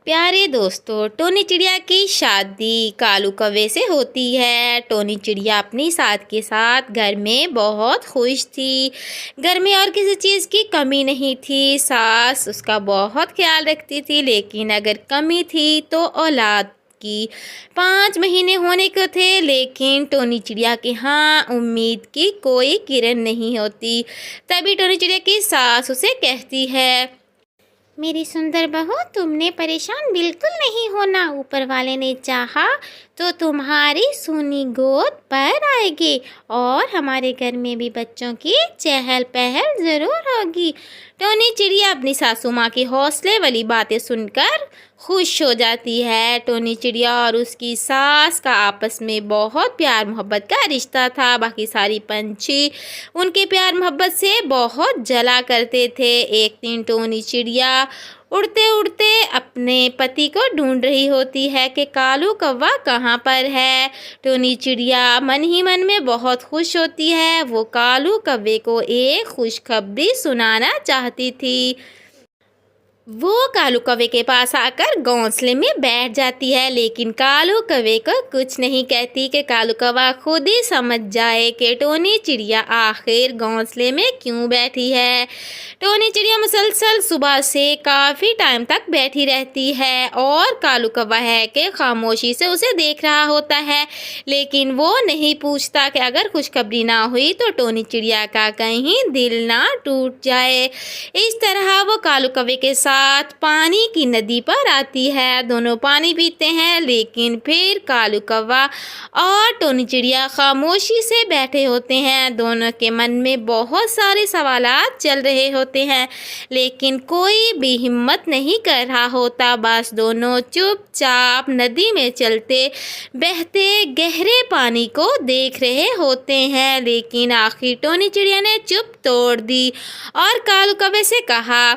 प्यारे दोस्तों, टोनी चिड़िया की शादी कालू कौवे से होती है। टोनी चिड़िया अपनी साथ के साथ घर में बहुत खुश थी। घर में और किसी चीज़ की कमी नहीं थी। सास उसका बहुत ख्याल रखती थी, लेकिन अगर कमी थी तो औलाद की। 5 महीने होने को थे, लेकिन टोनी चिड़िया के यहाँ उम्मीद की कोई किरण नहीं होती। तभी टोनी चिड़िया की सास उसे कहती है, मेरी सुंदर बहू, तुमने परेशान बिल्कुल नहीं होना। ऊपर वाले ने चाहा तो तुम्हारी सोनी गोद पर आएगी और हमारे घर में भी बच्चों की चहल पहल ज़रूर होगी। टोनी चिड़िया अपनी सासू माँ की हौसले वाली बातें सुनकर खुश हो जाती है। टोनी चिड़िया और उसकी सास का आपस में बहुत प्यार मोहब्बत का रिश्ता था। बाकी सारी पंछी उनके प्यार मोहब्बत से बहुत जला करते थे। एक दिन टोनी चिड़िया उड़ते उड़ते अपने पति को ढूंढ रही होती है कि कालू कौवा कहाँ पर है। टोनी चिड़िया मन ही मन में बहुत खुश होती है। वो कालू कौवे को एक खुशखबरी सुनाना चाहती थी। वो कालू कौवे के पास आकर घोंसले में बैठ जाती है, लेकिन कालू कौवे को कुछ नहीं कहती कि कालू कौवा खुद ही समझ जाए कि टोनी चिड़िया आखिर घोंसले में क्यों बैठी है। टोनी चिड़िया मुसलसल सुबह से काफ़ी टाइम तक बैठी रहती है और कालू कौवा है कि खामोशी से उसे देख रहा होता है, लेकिन वो नहीं पूछता कि अगर खुशखबरी ना हुई तो टोनी चिड़िया का कहीं दिल ना टूट जाए। इस तरह वो कालू कौवे के साथ पानी की नदी पर आती है। दोनों पानी पीते हैं, लेकिन फिर कालू कौवा और टोनी चिड़िया खामोशी से बैठे होते हैं। दोनों के मन में बहुत सारे सवालात चल रहे होते हैं, लेकिन कोई भी हिम्मत नहीं कर रहा होता। बस दोनों चुपचाप नदी में चलते बहते गहरे पानी को देख रहे होते हैं। लेकिन आखिर टोनी चिड़िया ने चुप तोड़ दी और कालू कौवे से कहा,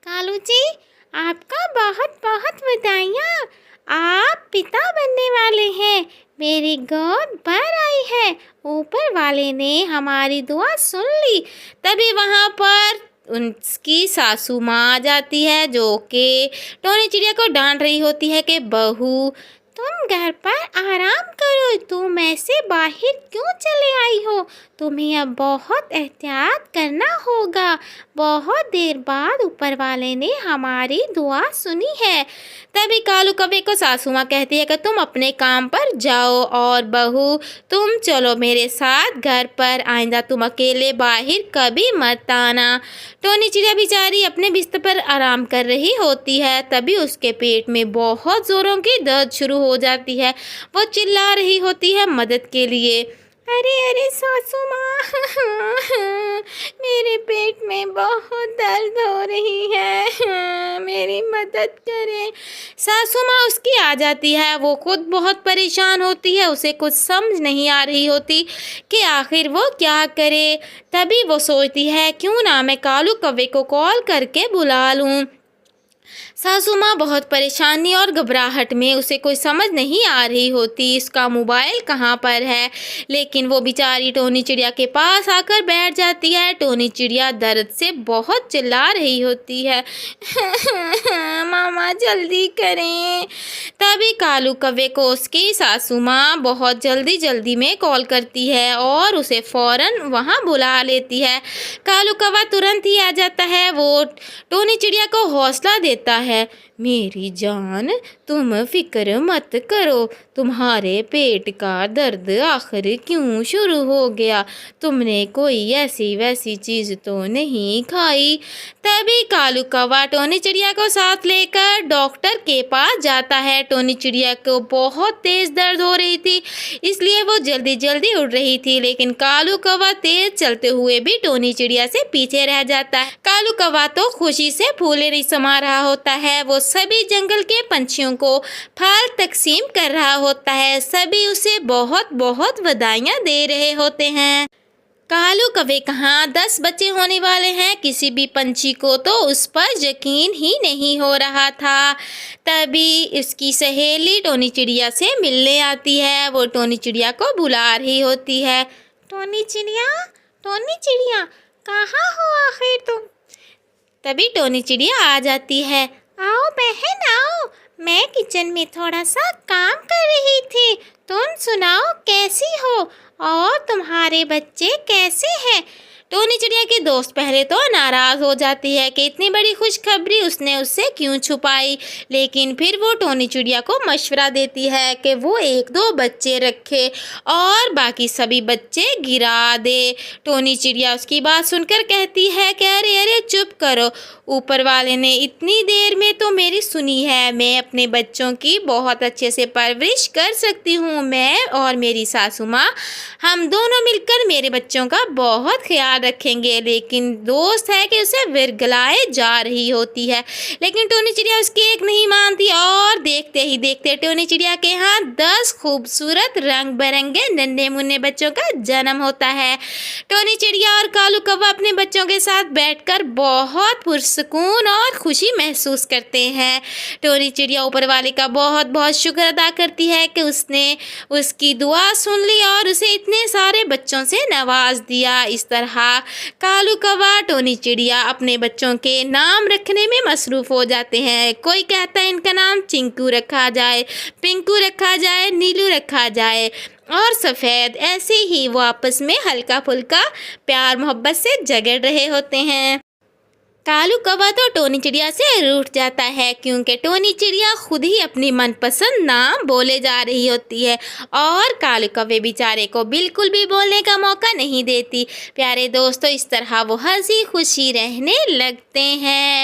कालू जी, आपका बहुत बहुत बधाइयाँ। आप पिता बनने वाले हैं। मेरी गोद भर आई है। ऊपर वाले ने हमारी दुआ सुन ली। तभी वहाँ पर उनकी सासू माँ आ जाती है, जो कि टोनी चिड़िया को डांट रही होती है कि बहू, तुम घर पर आराम करो। तुम ऐसे बाहर क्यों चले आई हो? तुम्हें अब बहुत एहतियात करना होगा। बहुत देर बाद ऊपर वाले ने हमारी दुआ सुनी है। तभी कालू कौवे को सासू माँ कहती है कि तुम अपने काम पर जाओ और बहू, तुम चलो मेरे साथ घर पर। आइंदा तुम अकेले बाहर कभी मत आना। टोनी चिड़िया बेचारी अपने बिस्तर पर आराम कर रही होती है। तभी उसके पेट में बहुत ज़ोरों की दर्द शुरू हो जाती है। वो चिल्ला रही होती है मदद के लिए। अरे अरे सासू माँ, मेरे पेट में बहुत दर्द हो रही है। मेरी मदद करें। सासू माँ उसकी आ जाती है। वो खुद बहुत परेशान होती है। उसे कुछ समझ नहीं आ रही होती कि आखिर वो क्या करे। तभी वो सोचती है, क्यों ना मैं कालू कौवे को कॉल करके बुला लूँ। सासू माँ बहुत परेशानी और घबराहट में, उसे कोई समझ नहीं आ रही होती इसका मोबाइल कहाँ पर है। लेकिन वो बेचारी टोनी चिड़िया के पास आकर बैठ जाती है। टोनी चिड़िया दर्द से बहुत चिल्ला रही होती है, मामा जल्दी करें। तभी कालू कौवे को उसकी सासू माँ बहुत जल्दी में कॉल करती है और उसे फ़ौरन वहाँ बुला लेती है। कालू कौवा तुरंत ही आ जाता है। वो टोनी चिड़िया को हौसला देता है, मेरी जान, तुम फिक्र मत करो। तुम्हारे पेट का दर्द आखिर क्यों शुरू हो गया? तुमने कोई ऐसी वैसी चीज़ तो नहीं खाई। तभी कालू कौवा टोनी चिड़िया को साथ लेकर डॉक्टर के पास जाता है। टोनी चिड़िया को बहुत तेज़ दर्द हो रही थी, इसलिए वो जल्दी उड़ रही थी, लेकिन कालू कौवा तेज़ चलते हुए भी टोनी चिड़िया से पीछे रह जाता है। कालू कौवा तो खुशी से फूले नहीं समा रहा होता है। वो सभी जंगल के पंछियों को फल तकसीम कर रहा होता है। सभी उसे बहुत बहुत बधाइयाँ दे रहे होते हैं। कालू कौवे कहाँ 10 बच्चे होने वाले हैं। किसी भी पंछी को तो उस पर यकीन ही नहीं हो रहा था। तभी उसकी सहेली टोनी चिड़िया से मिलने आती है। वो टोनी चिड़िया को बुला रही होती है, टोनी चिड़िया, कहाँ हो आखिर तुम? तभी टोनी चिड़िया आ जाती है। आओ बहन आओ, मैं किचन में थोड़ा सा काम कर रही थी। तुम सुनाओ कैसी हो और तुम्हारे बच्चे कैसे हैं? टोनी चिड़िया की दोस्त पहले तो नाराज हो जाती है कि इतनी बड़ी खुशखबरी उसने उससे क्यों छुपाई, लेकिन फिर वो टोनी चिड़िया को मशवरा देती है कि वो 1-2 बच्चे रखे और बाकी सभी बच्चे गिरा दे। टोनी चिड़िया उसकी बात सुनकर कहती है कि अरे अरे चुप करो, ऊपर वाले ने इतनी देर में तो मेरी सुनी है। मैं अपने बच्चों की बहुत अच्छे से परवरिश कर सकती हूँ। मैं और मेरी सासू माँ हम दोनों मिलकर मेरे बच्चों का बहुत ख्याल रखेंगे। लेकिन दोस्त है कि उसे विरगलाए जा रही होती है, लेकिन टोनी चिड़िया उसकी एक नहीं मानती और देखते ही देखते टोनी चिड़िया के यहाँ 10 खूबसूरत रंग बिरंगे नन्हे मुन्ने बच्चों का जन्म होता है। टोनी चिड़िया और कालू कौवा अपने बच्चों के साथ बैठकर बहुत पुरसुकून और खुशी महसूस करते हैं। टोनी चिड़िया ऊपर वाले का बहुत बहुत शुक्र अदा करती है कि उसने उसकी दुआ सुन ली और उसे इतने सारे बच्चों से नवाज दिया। इस तरह कालू कौवा टोनी चिड़िया अपने बच्चों के नाम रखने में मसरूफ हो जाते हैं। कोई कहता है इनका नाम चिंकू रखा जाए, पिंकू रखा जाए, नीलू रखा जाए और सफ़ेद। ऐसे ही वो आपस में हल्का फुल्का प्यार मोहब्बत से झगड़ रहे होते हैं। कालू कौवा तो टोनी चिड़िया से रूठ जाता है क्योंकि टोनी चिड़िया खुद ही अपनी मनपसंद नाम बोले जा रही होती है और कालू कौवे बेचारे को बिल्कुल भी बोलने का मौका नहीं देती। प्यारे दोस्तों, इस तरह वो हंसी खुशी रहने लगते हैं।